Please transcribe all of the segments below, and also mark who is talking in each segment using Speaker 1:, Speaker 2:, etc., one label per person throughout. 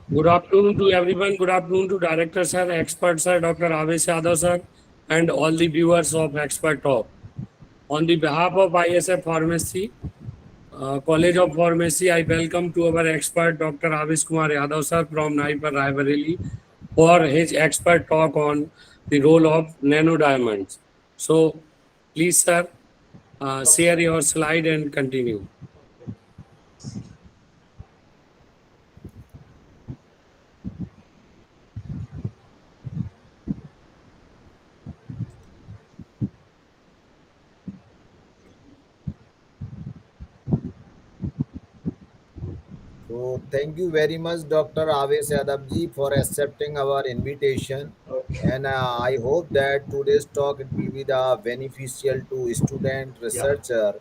Speaker 1: Good afternoon to everyone. Good afternoon to Director Sir, Expert Sir, Dr. Awesh Yadav Sir, and all the viewers of Expert Talk. On the behalf of ISF Pharmacy, College of Pharmacy, I welcome to our expert Dr. Awesh Kumar Yadav Sir from NIPER Raebareli for his expert talk on the role of nanodiamonds. So, please, sir, share your slide and continue.
Speaker 2: So thank you very much, Dr. Awesh Yadav ji, for accepting our invitation.
Speaker 3: Okay.
Speaker 2: And I hope that today's talk will be the beneficial to student,
Speaker 3: Yeah.
Speaker 2: researcher,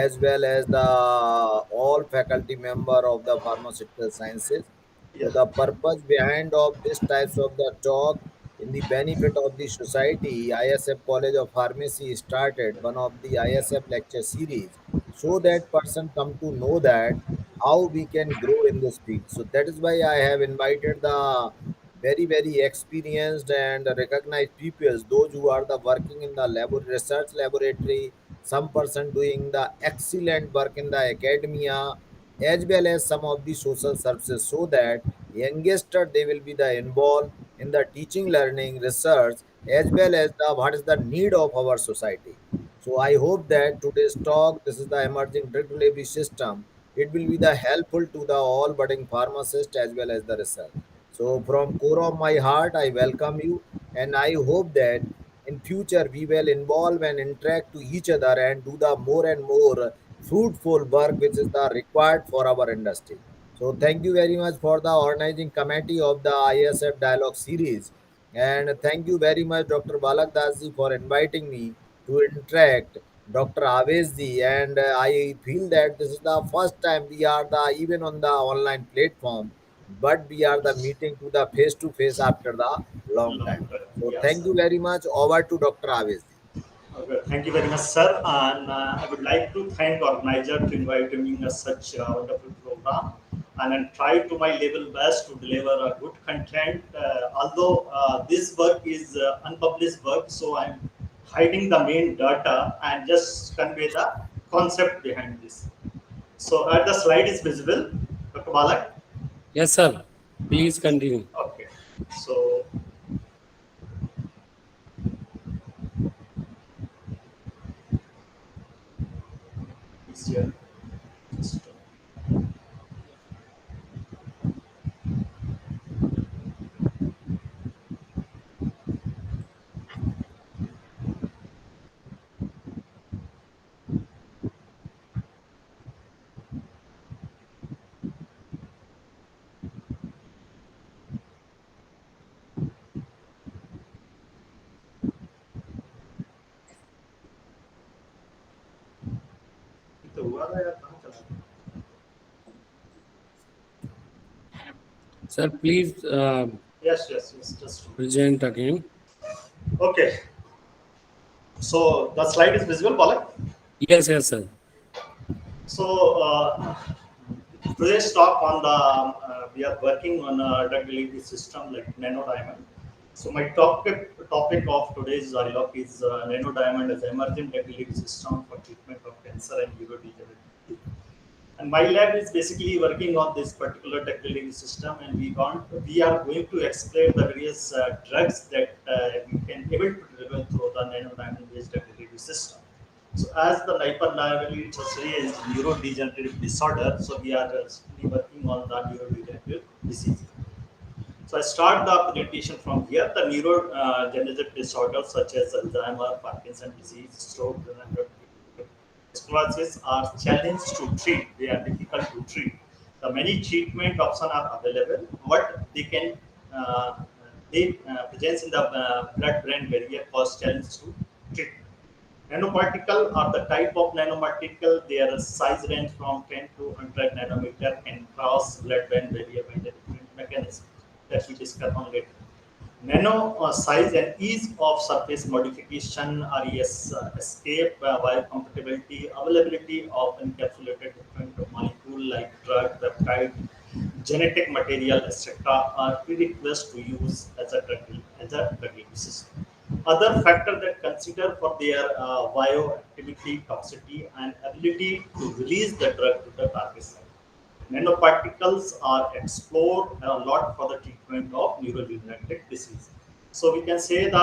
Speaker 2: as well as the all faculty member of the pharmaceutical sciences. So
Speaker 3: Yeah.
Speaker 2: the purpose behind of this types of the talk in the benefit of the society, ISF College of Pharmacy started one of the ISF lecture series so that person come to know that how we can grow in this field. So that is why I have invited the very experienced and recognized people, those who are the working in the research laboratory, some person doing the excellent work in the academia, as well as some of the social services, so that youngster they will be the involved in the teaching, learning, research, as well as the what is the need of our society. So I hope that today's talk, this is the emerging drug delivery system, it will be the helpful to the all budding pharmacist as well as the research. So from core of my heart, I welcome you, and I hope that in future we will involve and interact to each other and do the more and more fruitful work which is the required for our industry. So thank you very much for the organizing committee of the ISF Dialogue series, and thank you very much, Dr. Balak Dasji, for inviting me to interact Dr. Avesji, and I feel that this is the first time we are the even on the online platform, but we are the meeting to the face after the long
Speaker 3: Long
Speaker 2: time.
Speaker 3: term.
Speaker 2: So
Speaker 3: Yes,
Speaker 2: thank
Speaker 3: sir.
Speaker 2: you very much. Over to Dr. Avesji.
Speaker 3: Okay. Thank you very much, sir. And I would like to thank organizer to invite me in such a wonderful program, and then try to my level best to deliver a good content. Although this work is unpublished work, so I'm hiding the main data and just convey the concept behind this. So the slide is visible, Dr. Balak.
Speaker 1: Yes, sir. Please continue.
Speaker 3: Okay. So it's here. Just, तो हुआ था यार कहाँ चला गया?
Speaker 1: Sir, please
Speaker 3: Yes, yes, yes. Just
Speaker 1: present again.
Speaker 3: okay. So the slide is visible, Palak.
Speaker 1: Yes, yes, sir.
Speaker 3: So today's talk on the we are working on a drug delivery system like nanodiamond. So my topic of today's dialogue is nanodiamond as emerging drug delivery system for treatment of cancer and neurodegenerative. And my lab is basically working on this particular drug delivery system, and we are going to explain the various drugs that we can able to deliver through the nanodiamond based drug delivery system. So as the NIPER liability is neurodegenerative disorder, so we are working on the neurodegenerative disease. So I start the presentation from here. The neurodegenerative disorders such as Alzheimer, Parkinson's disease, stroke, and sclerosis are challenged to treat. They are difficult to treat. The many treatment options are available. What they can presence in the blood-brain barrier cause challenge to treat. Nanoparticle are the type of nanoparticle. Their size range from 10 to 100 nanometer and cross blood-brain barrier by the different mechanisms that we discuss on later. Nano size and ease of surface modification, RES escape, biocompatibility, availability of encapsulated different molecule like drug, peptide, genetic material, etc., are prerequisites to use as a drug system. Other factor that consider for their bioactivity, toxicity, and ability to release the drug to the target site. Nanoparticles are explored a lot for the treatment of neurodegenerative disease. So we can say the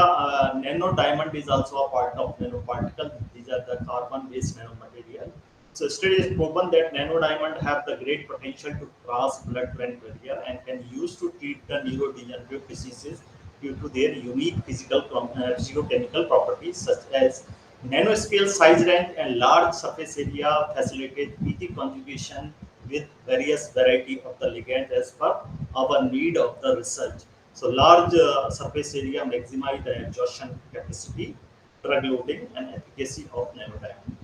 Speaker 3: nanodiamond is also a part of nanoparticle. These are the carbon-based nanomaterial. So study has proven that nanodiamond have the great potential to cross blood-brain barrier and can use to treat the neurodegenerative diseases due to their unique physicochemical properties such as nanoscale size range and large surface area facilitate easy conjugation with various variety of the ligand as per our need of the research. So large surface area maximize the absorption capacity, drug loading and efficacy of nanodiamond.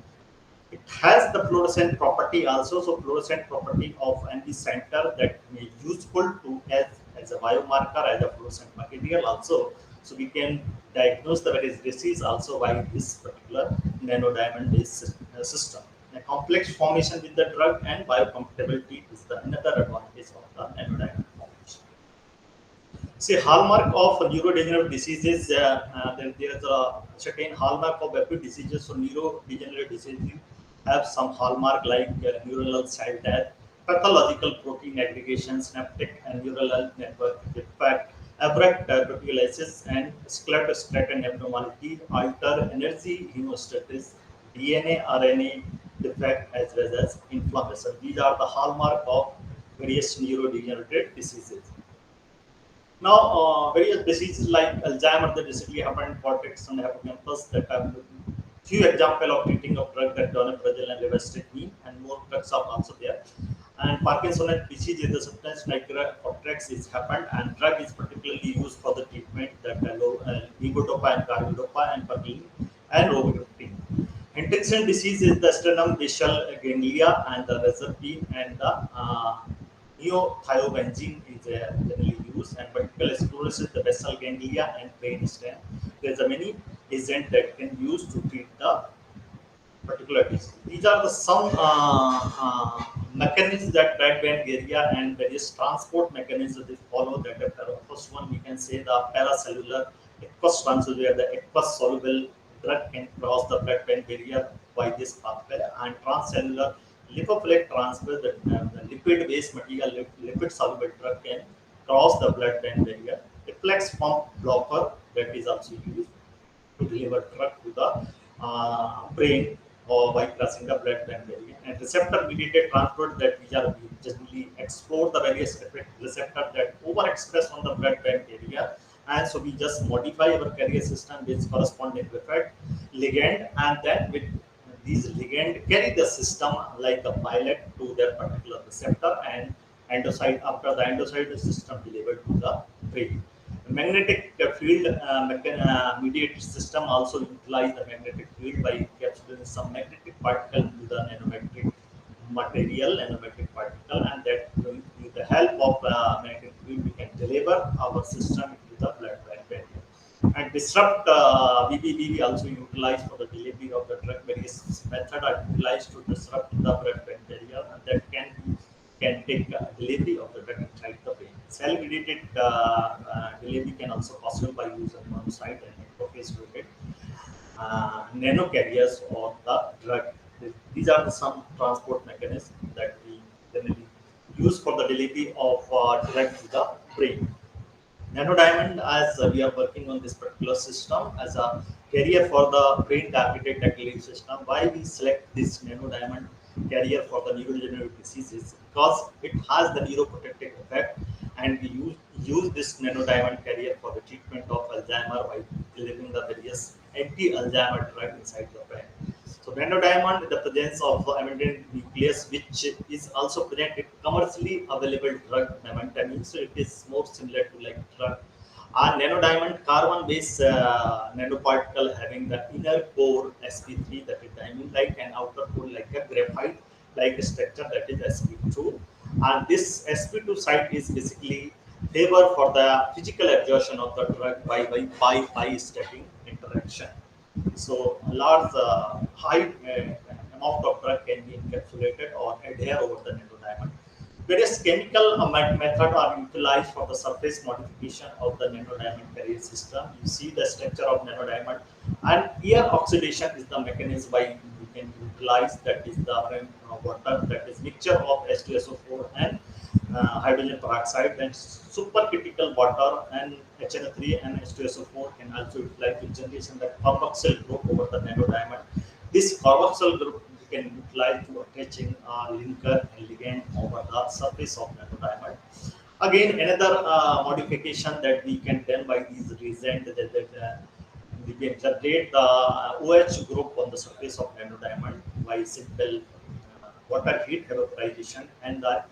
Speaker 3: It has the fluorescent property also. So fluorescent property of any center that may useful to as a biomarker, as a fluorescent material also. So we can diagnose the various disease also by this particular nanodiamond based system. A complex formation with the drug and biocompatibility is the another advantage of the nanodiamond formation. See, hallmark of neurodegenerative diseases, there's a certain hallmark of every diseases. So neurodegenerative diseases have some hallmark like neuronal cell death, pathological protein aggregation, synaptic and neural network defect, abrupt proteolysis, and skeletal abnormality, alter energy hemostasis, DNA, RNA defect, as well as inflammation. These are the hallmark of various neurodegenerative diseases. Now, various diseases like Alzheimer's that recently happened in cortex and hippocampus that have few example of treating of drug that doneprazole and levetiracetam, and more drugs are also there. And Parkinson's disease is the substance like cortex is happened, and drug is particularly used for the treatment that levodopa and carbidopa and perlin and robidotin. Huntington disease is the sternum basal ganglia and the reserpine and the neothiobenzyne is generally used, and vertical sclerosis, the basal ganglia and brain stem. There's a many agent that can use to treat the particular disease. These are the some mechanisms that blood-brain area and various transport mechanisms they follow. That the first one we can say the paracellular aqueous transfer, where the aqueous soluble drug can cross the blood-brain barrier by this pathway, and transcellular lipophilic transfer, the lipid-based material, lipid-soluble drug can cross the blood-brain barrier. Reflex pump blocker that is also used to deliver drug to the brain or by crossing the blood-brain barrier. And receptor-mediated transport that we are generally explore the various receptors that overexpress on the blood-brain barrier, and so we just modify our carrier system with corresponding effect ligand, and then with these ligand carry the system like a pilot to their particular receptor, and endocyte after the endocyte the system delivered to the brain. Magnetic field mediated system also utilize the magnetic field by encapsulating some magnetic particle to the nanometric material, nanometric particle, and that with the help of magnetic field we can deliver our system to the blood-brain barrier. And disrupt BBB also utilized for the delivery of the drug. Various methods are utilized to disrupt the blood-brain barrier, and that can take delivery of the drug inside the brain. Cell-mediated delivery can also possible by using monocyte and macrophage-related nano carriers of the drug. These are some transport mechanisms that we generally use for the delivery of drug to the brain. Nanodiamond, as we are working on this particular system as a carrier for the brain targeted tactile system. Why we select this nanodiamond carrier for the neurodegenerative diseases? Because it has the neuroprotective effect, and we use this nanodiamond carrier for the treatment of Alzheimer by delivering the various anti-Alzheimer drug inside the brain. So nanodiamond, the presence of amended nucleus, which is also present in commercially available drug memantamine. So it is more similar to like drug. Nanodiamond carbon-based nanoparticle having the inner core sp3 that is diamond-like and outer core like a graphite-like structure that is sp2. And this sp2 site is basically favor for the physical absorption of the drug by pi-static interaction. So a large high amount of drug can be encapsulated or adhere over the nanodiamond. Various chemical methods are utilized for the surface modification of the nanodiamond carrier system. You see the structure of nanodiamond, and here oxidation is the mechanism by we can utilize, that is the water, that is mixture of H2SO4 and hydrogen peroxide, and supercritical water and HNO3 and H2SO4 can also utilize the generation the carboxyl group over the nanodiamond. This carboxyl group we can utilize to attaching linker and ligand over the surface of nanodiamond. Again, another modification that we can done by these reagent that we can generate the OH group on the surface of nanodiamond by simple water heat evaporization, and the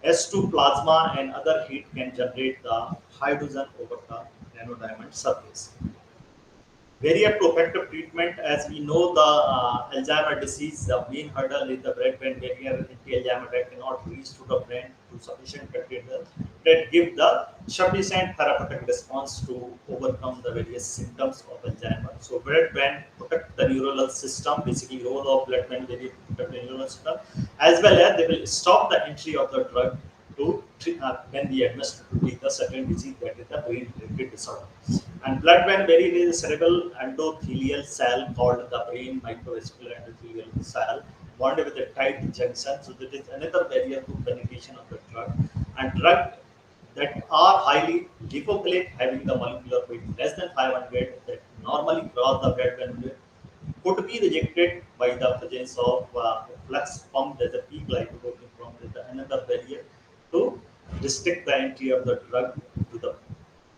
Speaker 3: S2 plasma and other heat can generate the hydrogen over the nanodiamond surface. Barrier to effective treatment, as we know, the Alzheimer disease, the main hurdle is the blood-brain barrier. Anti-Alzheimer drug cannot reach to the brain to sufficient criteria that give the sufficient therapeutic response to overcome the various symptoms of Alzheimer. So, blood-brain protect the neural system, basically role of blood-brain barrier to protect the neural system, as well as they will stop the entry of the drug to treat, when we administer to treat the certain disease, that is the brain-related disorder. And blood-brain barrier is a cerebral endothelial cell called the brain microvascular endothelial cell bonded with a tight junction. So that is another barrier to penetration of the drug. And drug that are highly lipophilic, having the molecular weight less than 500, that normally cross the blood-brain barrier, could be rejected by the presence of flux pump. There's a peak lipoprotein pump. There's another barrier to restrict the entry of the drug to the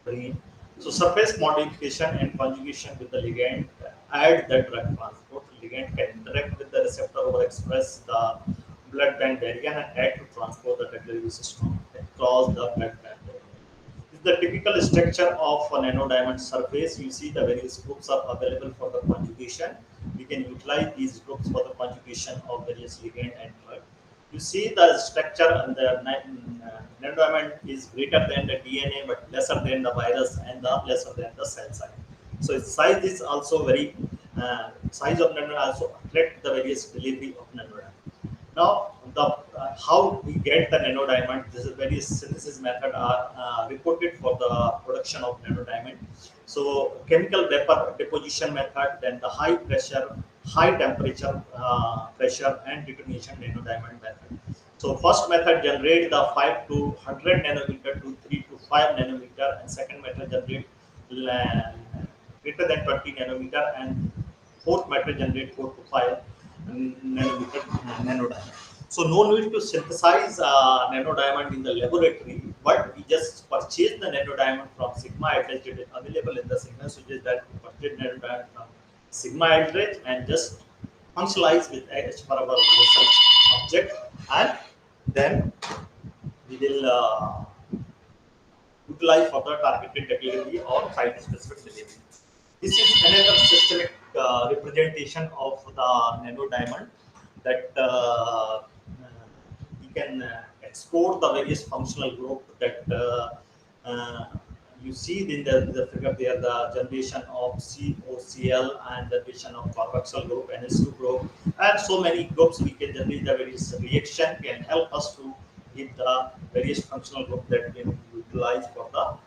Speaker 3: brain. So surface modification and conjugation with the ligand add the drug transport. Ligand can interact with the receptor or express the blood-brain barrier and add to transport the drug system across the blood-brain barrier. This is the typical structure of a nanodiamond surface. You see the various groups are available for the conjugation. We can utilize these groups for the conjugation of various ligand and drug. You see the structure and the nanodiamond is greater than the DNA but lesser than the virus and the lesser than the cell size. So its size is also very size of nanodiamond also affect the various delivery of nanodiamond. Now, the how we get the nanodiamond, this is various synthesis method are reported for the production of nanodiamond. So, chemical vapor deposition method, then the high pressure, high temperature pressure and detonation nanodiamond method. So, first method generate the 5 to 100 nanometer to 3 to 5 nanometer, and second method generate greater than 20 nanometer, and fourth method generate 4 to 5 nanometer nanodiamond. So no need to synthesize nanodiamond in the laboratory, but we just purchase the nanodiamond from Sigma Aldrich. It is available in the Sigma switches that we purchase nanodiamond from Sigma Aldrich and just functionalize with as per our research object, and then we will utilize for the targeted delivery or site-specific delivery. This is another systemic representation of the nanodiamond that we can explore the various functional group that uh, you see in the figure there, the generation of COCl and the generation of carboxyl group, NH2 group, and so many groups we can generate. The various reaction can help us to give the various functional group that we can utilize for the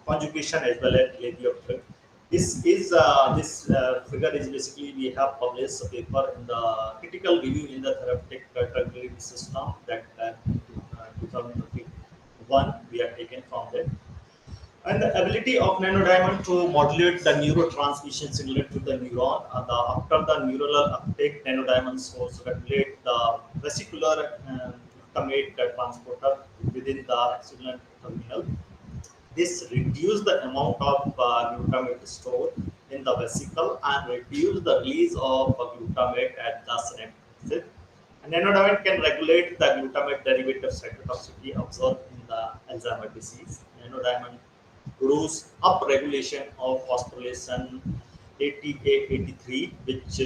Speaker 3: conjugation as well as delivery of drug. This figure is basically we have published a paper in the critical review in the therapeutic drug delivery system that 2021 we have taken from there. And the ability of nanodiamond to modulate the neurotransmission similar to the neuron. After the neural uptake, nanodiamonds also regulate the vesicular glutamate transporter within the axonal terminal. This reduces the amount of glutamate stored in the vesicle and reduce the release of glutamate at the synapse. And nanodiamond can regulate the glutamate derivative cytotoxicity observed in the Alzheimer's disease. Nanodiamond grows up regulation of phosphorylation ATA83, which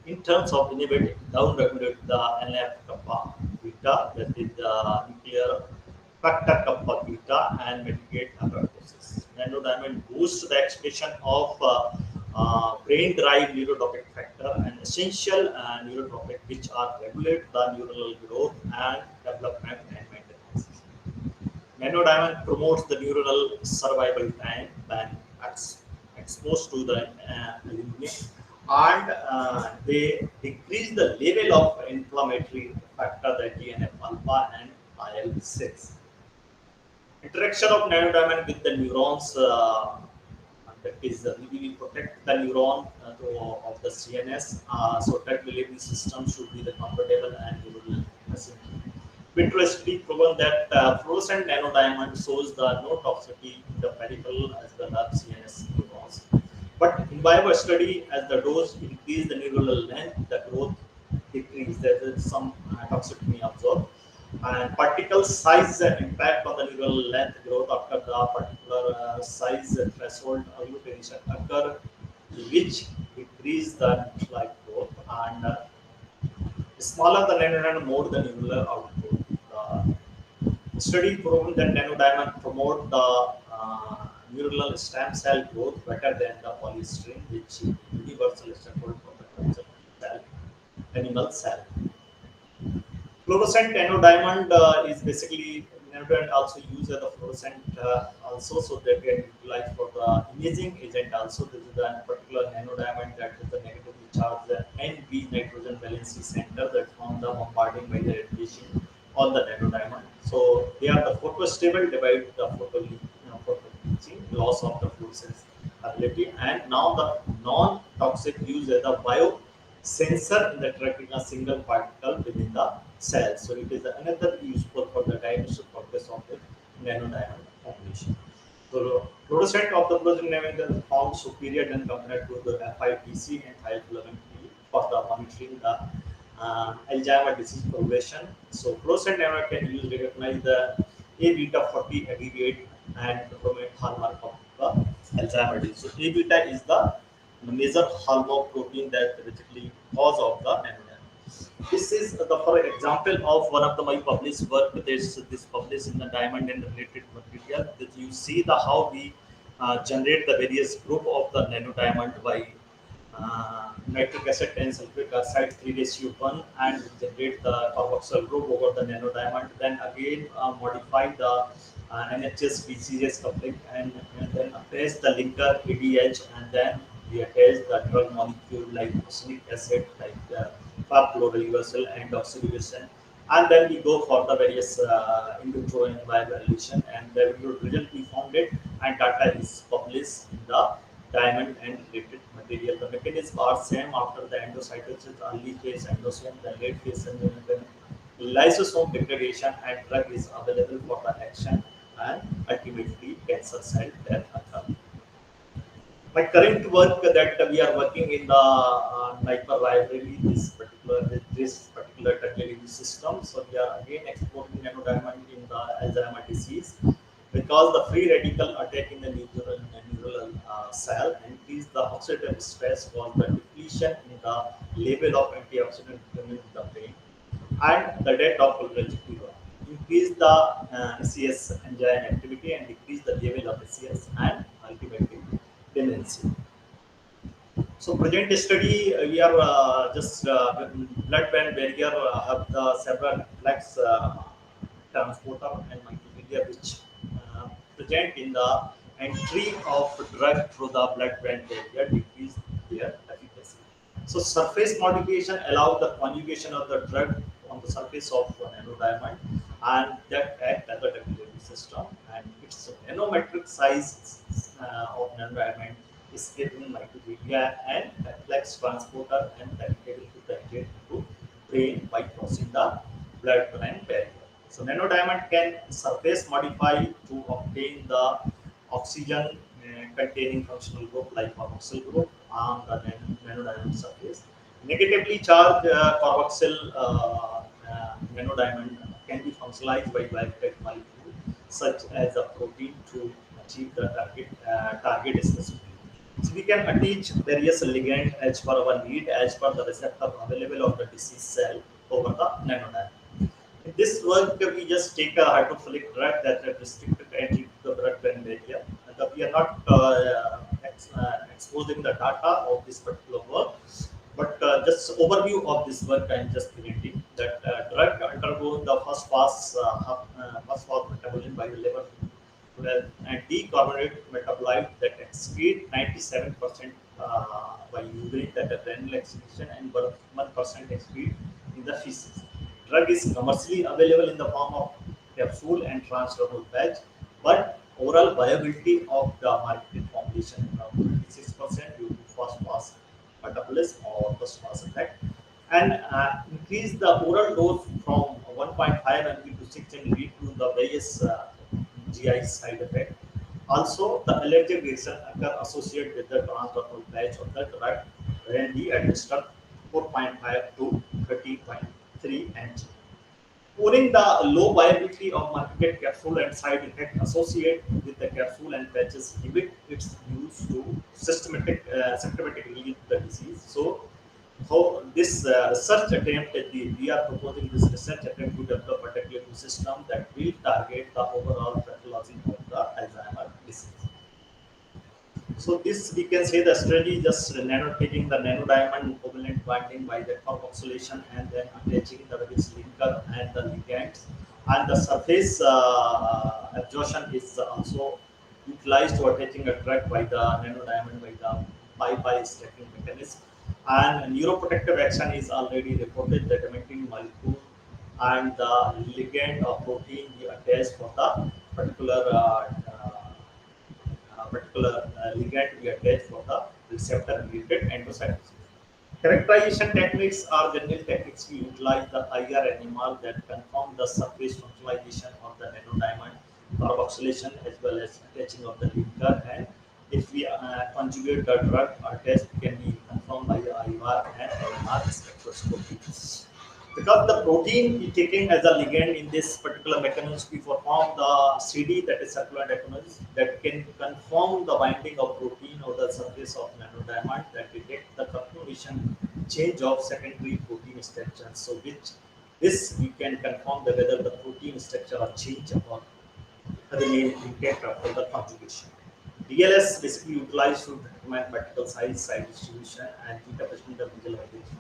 Speaker 3: in terms of inhibit down regulate the NF kappa beta, that is the nuclear factor kappa beta, and mitigate apoptosis. Nanodiamond boosts the expression of brain-derived neurotropic factor and essential neurotropic, which are regulate the neuronal growth and development and maintenance. Nanodiamond promotes the neuronal survival time when exposed to the aluminum, and they decrease the level of inflammatory factor, the TNF alpha and IL-6. Interaction of nanodiamond with the neurons, that is, we protect the neuron of the CNS, so that delivery system should be the comfortable and neural facility. Interestingly proven that fluorescent nanodiamond shows the no toxicity in the peripheral as well as CNS neurons. But in vivo study, as the dose increase the neural length, the growth decrease. There is some toxicity observed. And particle size impact on the neural length growth after the particular size threshold agglutination occur, which decrease the like growth, and smaller the nanodiamond, more the neural output. The study proven that nanodiamond promote the neural stem cell growth better than the polystyrene, which is universal scaffold for the cancer cell, animal cell. Fluorescent nanodiamond is basically nanodiamond also used as a fluorescent also, so they can utilize for the imaging agent also. This is the particular nanodiamond that is the negatively charged the NV nitrogen valency center that found the bombarding by the radiation on the nanodiamond. So they are the photostable, divide the photo loss of the fluorescence ability, and now the non-toxic use as a bio sensor in the tracking a single particle within the cell. So it is another useful for the diagnostic purpose of the nanodiamond formulation. So fluorescent of the fluorescent nanodiamond is found superior than compared to the FITC and thiopurine for the monitoring the Alzheimer's disease progression. So fluorescent nanodiamond can use recognize the A beta 40 aggregate and promote hallmark of the Alzheimer's disease. So A beta is the major hallmark protein that basically cause of the nanodiamond. This is the for example of one of the my published work. This published in the diamond and related material. That you see the how we generate the various group of the nanodiamond by nitric acid and sulfuric acid 3:1, and generate the carboxyl group over the nanodiamond. Then again modify the NHS BCS coupling, and then attach the linker ADH, and then we attach the drug molecule like oxalic acid, like fluorouracil and oxidation, and then we go for the various in vitro and vivo evaluation, and the result we found it, and data is published in the diamond and related material. The mechanisms are same after the endocytosis, early phase endosome, the late phase, and then lysosome degradation, and drug is available for the action, and ultimately cancer cell death occur. My current work that we are working in the NIPER library, this particular technology system. So we are again exploring nanodiamond in the Alzheimer's disease, because the free radical attack in the neural cell increase the oxidative stress, cause the depletion in the level of antioxidant in the brain, and the death of cholinergic liver. Increase the ACS enzyme activity and decrease the level of ACS, and ultimately dementia. So present study, we are just blood-brain barrier have the several flex transporter and microglia which present in the entry of drug through the blood-brain barrier, decrease their efficacy. So surface modification allow the conjugation of the drug on the surface of nanodiamond, and that act as a delivery system, and its nanometric size of nanodiamond is given microglia and flex transporter and dedicated to the to brain by crossing the blood-brain barrier. So nanodiamond can surface modify to obtain the oxygen containing functional group like carboxyl group on the nanodiamond surface. Negatively charged carboxyl nanodiamond can be functionalized by biotech molecule such as a protein to achieve the target specificity. So we can attach various ligands as per our need, as per the receptor available on the disease cell over the nanodiamond. In this work, we just take a hydrophilic drug that is restricted entry to the blood-brain barrier. And we are not exposing the data of this particular work, but just overview of this work I am just presenting. That drug undergo the first pass metabolism by the liver and decarbonated metabolite that exceed 97% by urine that are renal excretion and 1% excrete in the feces. Drug is commercially available in the form of capsule and transdermal patch, but oral viability of the marketed formulation is around 36% due to fast metabolism or first pass effect, and increase the oral dose from 1.5 mg to 6 mg to the various GI side effect. Also, the allergic reaction occur associated with the transdermal patch of the drug when we administer 4.5 to 30.3 mg. Owing the low viability of marketed capsule and side effect associated with the capsule and patches limit its use to symptomatic relief the disease. So this research attempt, we are proposing this research attempt to develop a particular system that will target the overall pathology of the Alzheimer disease. So this we can say the strategy just taking the nanodiamond covalent binding by the carboxylation and then attaching the various linker and the ligands, and the surface absorption is also utilized to attaching a drug by the nanodiamond by the by stacking mechanism. And neuroprotective action is already reported that emitting molecule and the ligand or protein we attach for the particular ligand we attach for the receptor related endocytosis. Characterization techniques are general techniques we utilize the IR NMR that confirm the surface functionalization of the nanodiamond, carboxylation as well as attaching of the linker, and if we conjugate the drug, our test can be confirmed by the IR and NMR spectroscopy. Because the protein we taking as a ligand in this particular mechanism, we perform the CD, that is circular mechanism, that can confirm the binding of protein or the surface of nanodiamond that detect the confirmation change of secondary protein structure. So which this we can confirm that whether the protein structure are changed or remain intact after the conjugation. DLS basically utilized to determine particle size, site distribution, and beta potential visualization.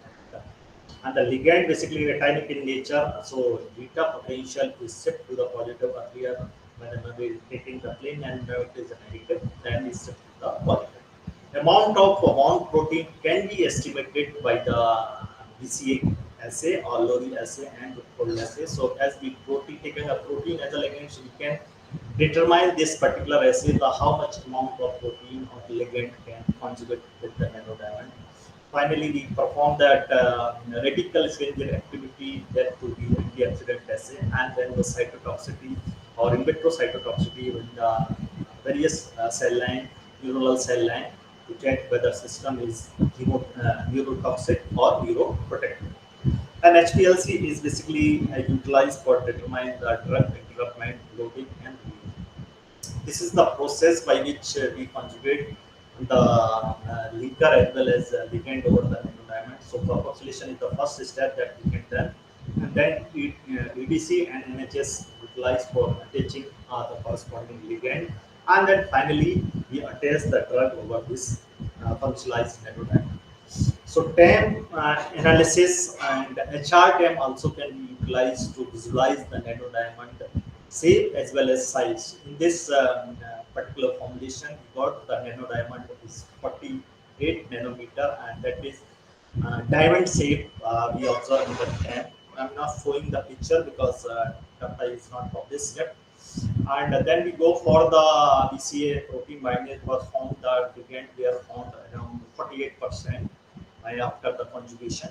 Speaker 3: And the ligand basically retinic in nature, so beta potential is shift to the positive earlier whenever we taking the plane, and it is a negative, then is shift to the positive. Amount of bound protein can be estimated by the BCA assay or Lori assay and Whitfield assay. So as we protein taking a protein as a ligand, so we can determine this particular assay the how much amount of protein or ligand can conjugate with the nanodiamond. Finally, we perform that radical stranger activity that to be antioxidant assay, and then the cytotoxicity or in vitro cytotoxicity with the various cell line, neuronal cell line, to check whether system is neurotoxic or neuroprotective. And HPLC is basically utilized for determining the drug development, loading, and release. This is the process by which we conjugate the linker as well as ligand over the nanodiamond. So carboxylation is the first step that we can done, and then EDC and NHS utilized for attaching the corresponding ligand, and then finally we attach the drug over this functionalized nanodiamond. So TAM analysis and HR TAM also can be utilized to visualize the nanodiamond shape as well as size. In this particular formulation, we got the nanodiamond is 48 nanometer, and that is diamond shape we observe in the TAM. I'm not showing the picture because data is not published yet. And then we go for the BCA protein binding was found the ligand were found around 48% after the conjugation.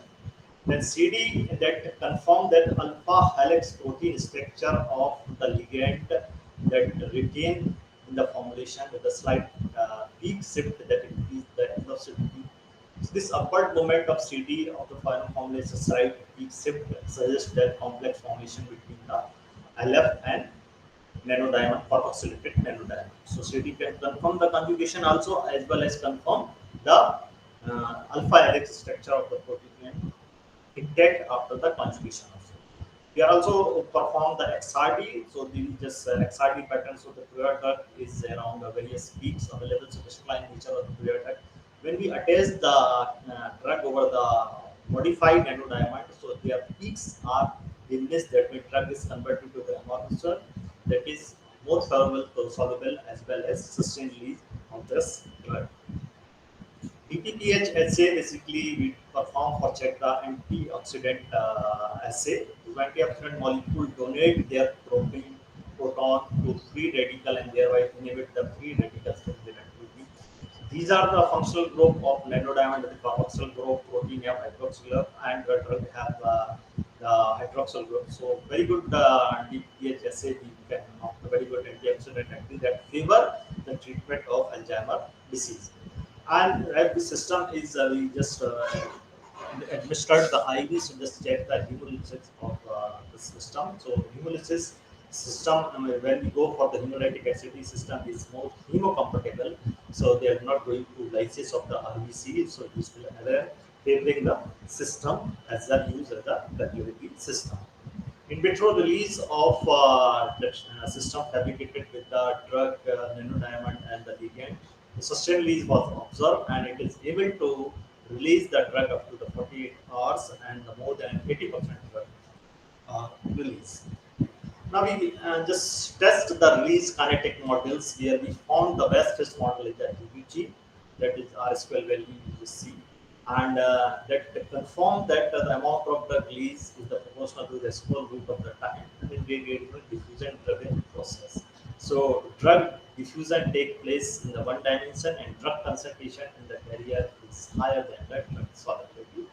Speaker 3: Then CD that confirm that alpha helix protein structure of the ligand that retain in the formulation with a slight peak shift that increase the velocity. So this upward moment of CD of the final formulation slight peak shift suggests that complex formation between the LF and nanodiamond carboxylated nanodiamond. So CD can confirm the conjugation also as well as confirm the alpha helix structure of the protein intact after the conjugation also. We are also perform the XRD. So the just XRD pattern. So the period is around the various peaks available. So crystalline nature of the period. When we attach the drug over the modified nanodiamond, so their peaks are diminished. That means drug is converted to the amorphous, that is more soluble as well as sustained release of this drug. DPPH assay basically we perform for check the antioxidant assay. The antioxidant molecule donate their proton to free radical and thereby inhibit the free radical stimulation activity. These are the functional group of nanodiamond, the carboxyl group, protein have hydroxyl group, and the drug have the hydroxyl group. So very good DPPH assay, we can very good antioxidant activity that favor the treatment of Alzheimer disease. And the system is we just administered the Aegis to just check the hemolysis of the system. So hemolysis system, when we go for the hemolytic acidity system, is more hemocompatible. So they are not going to lysis of the RBC. So this will another favoring the system as a use as the regulatory system. In vitro release of the system fabricated with the drug nanodiamond and the ligand, the sustained release was observed and it is able to release the drug up to the 48 hours and the more than 80% drug release. Now we just test the release kinetic models where we found the best test model is the UG, that is R-square value you see, and that confirm that the amount of the release is the proportional to the square root of the time in the diffusion driven process. So drug diffusion take place in the one dimension and drug concentration in the carrier is higher than the drug solubility.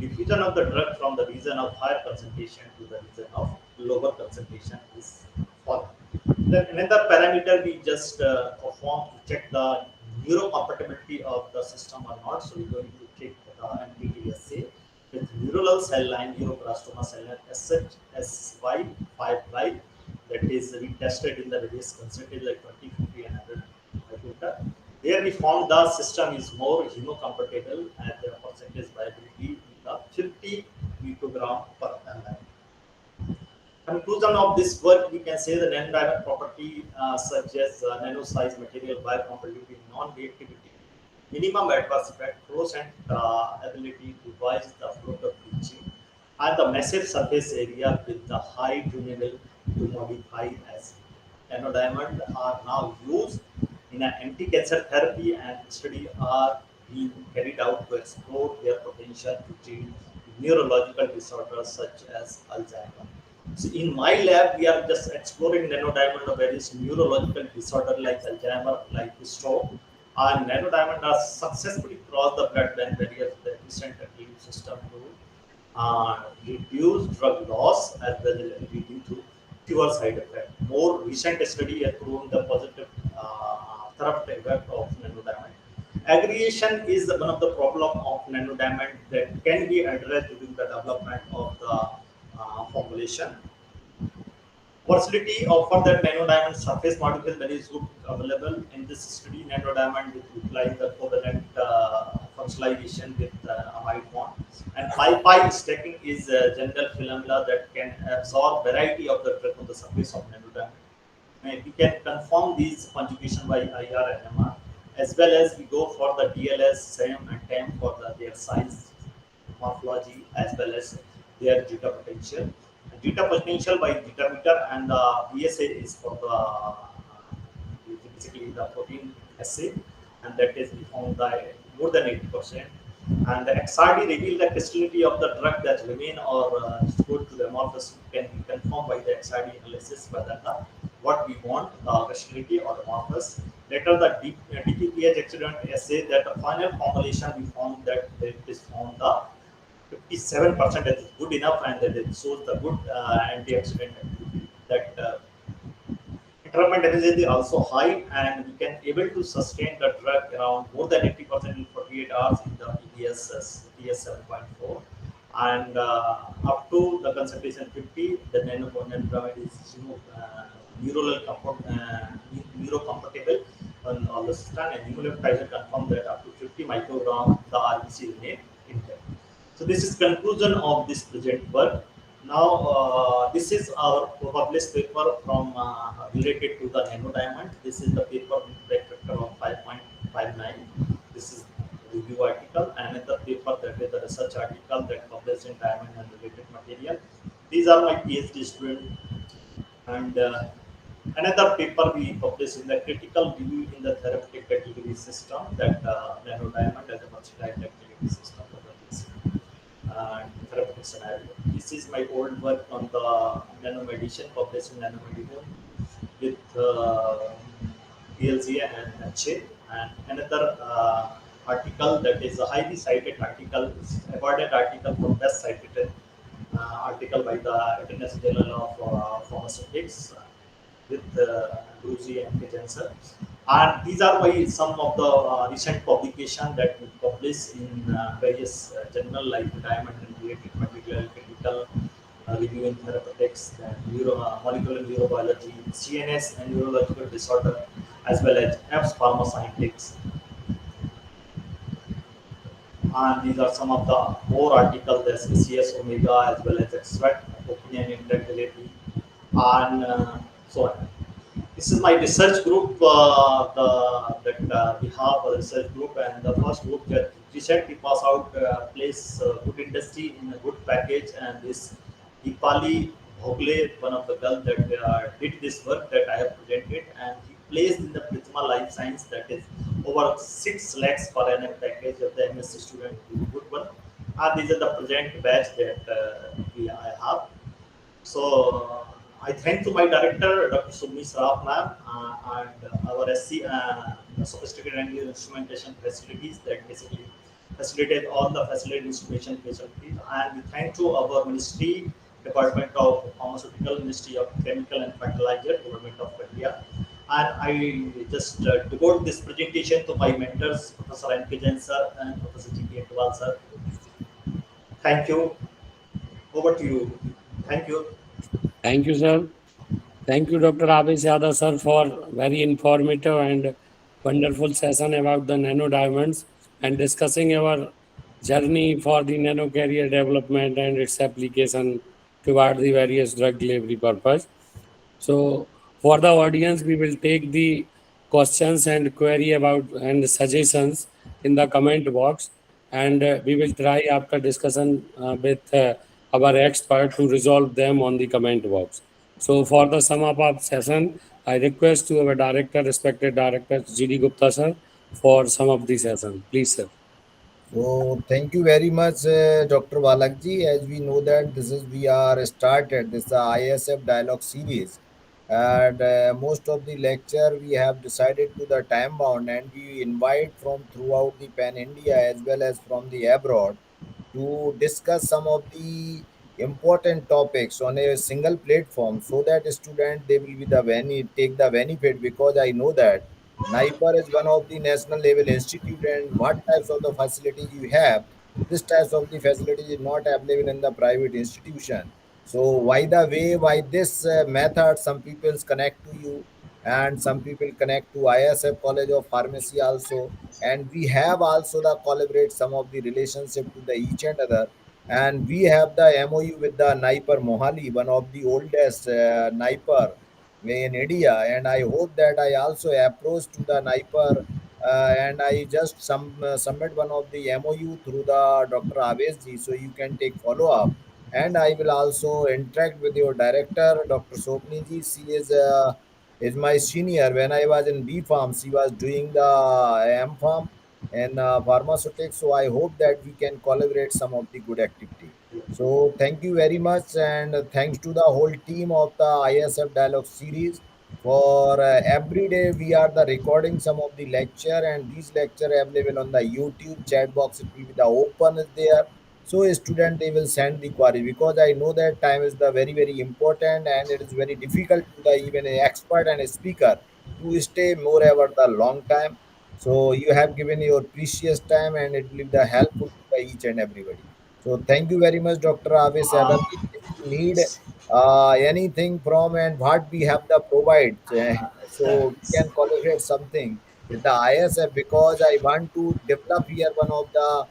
Speaker 3: Diffusion of the drug from the region of higher concentration to the region of lower concentration is followed. Then another parameter we just perform to check the neurocompatibility of the system or not. So we're going to check the NPTSA with neuronal cell line, neuroblastoma cell line, SY5 that is we tested in the various percentage like 20, 50, and 100 micrometer. There we found the system is more hemocompatible and the percentage viability is the 50 microgram per ml. Conclusion of this work, we can say the nanodiamond property such as nano-size material, biocompatibility, non-reactivity, minimum adverse effect, close and ability to revise the flow of bleaching, and the massive surface area with the high tunable to modify as nanodiamond are now used in an anti-cancer therapy and study are being carried out to explore their potential to treat neurological disorders such as Alzheimer. So in my lab, we are just exploring nanodiamond of various neurological disorder like Alzheimer, like stroke. And nanodiamond has successfully crossed the blood-brain barrier of the efficient immune system to reduce drug loss as well as leading to fewer side effects. More recent study has proven the positive therapeutic effect of nanodiamond. Aggregation is one of the problem of nanodiamond that can be addressed during the development of the formulation. Versatility offer that nanodiamond surface molecule that is good available in this study. Nanodiamond which utilize the covalent functionalization with amide bond, and pi stacking is a general phenomena that can absorb variety of the drug on the surface of nanodiamond. And we can confirm these conjugation by IR and MR, as well as we go for the DLS, SAM, and TAM for their size, morphology, as well as their zeta potential. Zeta potential by zeta meter, and the PSA is for the basically the protein assay, and that is we found by more than 80%. And the XRD reveal the crystallinity of the drug that remain or good to the amorphous can be confirmed by the XRD analysis whether the what we want, the crystallinity or amorphous. Later, the DPPH accident assay that the final formulation we found that it is found the 57% is good enough and that it shows the good antioxidant activity. That intermittent energy is also high and we can able to sustain the drug around more than 80% in 48 hours in the EDS 7.4 and up to the concentration 50 the nanodiamond is neurocompatible on all the system and immunoptizer confirm that up to 50 microgram the RBC remain intact. So this is conclusion of this project work. Now this is our published paper from related to the nanodiamond. This is the paper with break factor of 5.59. This is review article and another paper that is the research article that published in diamond and related material. These are my PhD students and Another paper we published in the critical review in the therapeutic category system, that nanodiamond as a versatile activity system for the medicine and therapeutic scenario. This is my old work on the nanomedicine, published in nanomedicine with PLCA and HA, and another article that is a highly cited article, awarded article from best cited article by the International Journal of Pharmaceutics with Gruzi and Kajansa. And these are my some of the recent publications that we publish in various journal like Diamond and Related, particularly critical review in therapeutics, and molecular neurobiology, CNS and neurological disorder, as well as F's pharmaceuticals. And these are some of the more articles, as CS Omega, as well as extract opinion integrity, and so on. This is my research group. We have a research group, and the first group that recently pass out place good industry in a good package. And this Dipali Bhogle, one of the girls that did this work that I have presented, and he placed in the Prisma Life Science, that is over 6 lakhs per annum package of the MSc student, good one. And these are the present batch that I have. So I thank to my director, Dr. Sumni Saraf ma'am, and our SC, sophisticated and instrumentation facilities that basically facilitate all the facility instrumentation facilities. And we thank to our ministry, Department of Pharmaceutical, Ministry of Chemical and Fertilizer, Government of India. And I just devote this presentation to my mentors, Professor N. K. Jain sir and Professor G. K. Atwal sir. Thank you. Over to you. Thank you.
Speaker 1: Thank you, sir. Thank you, Dr. Awesh Yadav, sir, for very informative and wonderful session about the nanodiamonds and discussing our journey for the nano carrier development and its application toward the various drug delivery purpose. So for the audience, we will take the questions and query about and suggestions in the comment box, and we will try after discussion with our expert to resolve them on the comment box. So for the sum up of session, I request to our director, respected director GD Gupta sir, for sum up the session. Please, sir.
Speaker 2: So thank you very much, Dr. Walakji. As we know that this is we are started this ISF dialogue series, and most of the lecture we have decided to the time bound, and we invite from throughout the pan India as well as from the abroad to discuss some of the important topics on a single platform, so that student they will be take the benefit, because I know that NIPER is one of the national level institute, and what types of the facilities you have, this types of the facilities is not available in the private institution. So why the way, why this method, some people connect to you, and some people connect to ISF College of Pharmacy also, and we have also the collaborate some of the relationship to the each and other, and we have the MOU with the NIPER Mohali, one of the oldest NIPER in India, and I hope that I also approach to the NIPER, and I just submit one of the MOU through the Dr. Awesh, so you can take follow up, and I will also interact with your director, Dr. Sopni ji. She is my senior. When I was in B Farm, she was doing the M Farm and pharmaceutics. So I hope that we can collaborate some of the good activity. So thank you very much, and thanks to the whole team of the ISF Dialogue series for every day we are the recording some of the lecture, and these lecture available on the YouTube chat box. It will be the open is there. So a student they will send the query, because I know that time is the very important, and it is very difficult to the even a expert and a speaker to stay moreover the long time. So you have given your precious time, and it will be the helpful to the each and everybody. So thank you very much, Dr. Aves Yadav.
Speaker 3: Um,
Speaker 2: If you need anything from and what we have the provide, so we can collaborate something with the ISF, because I want to develop here one of the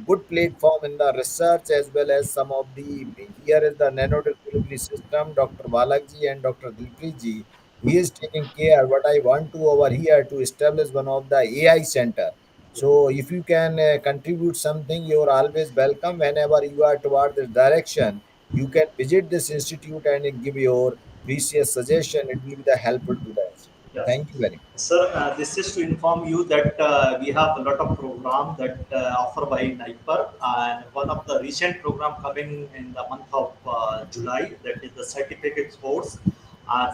Speaker 2: good platform in the research, as well as some of the here is the nano delivery system. Dr. Balakji and Dr. Dilpreet ji, he is taking care. What I want to over here to establish one of the AI center. So if you can contribute something, you are always welcome. Whenever you are toward this direction, you can visit this institute and give your precious suggestion. It will be the helpful to us.
Speaker 3: Yes.
Speaker 2: Thank you very much.
Speaker 3: Sir, this is to inform you that we have a lot of program that offered by NIPER, and one of the recent program coming in the month of July, that is the certificate course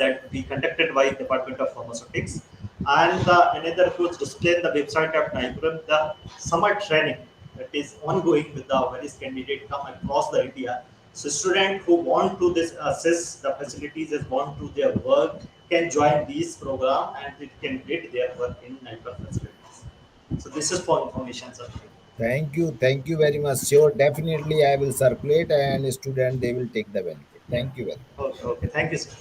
Speaker 3: that we conducted by Department of Pharmaceutics. And another course displayed the website of NIPER, the summer training that is ongoing with the various candidates come across the India. So students who want to this assess the facilities as want to their work can join these program and it can get their work in NIPER facilities. So this is for information, sir.
Speaker 2: Thank you. Thank you very much. Sure, definitely I will circulate and student they will take the benefit.
Speaker 3: Yeah.
Speaker 2: Thank you very much.
Speaker 3: Okay, okay. Thank you, sir.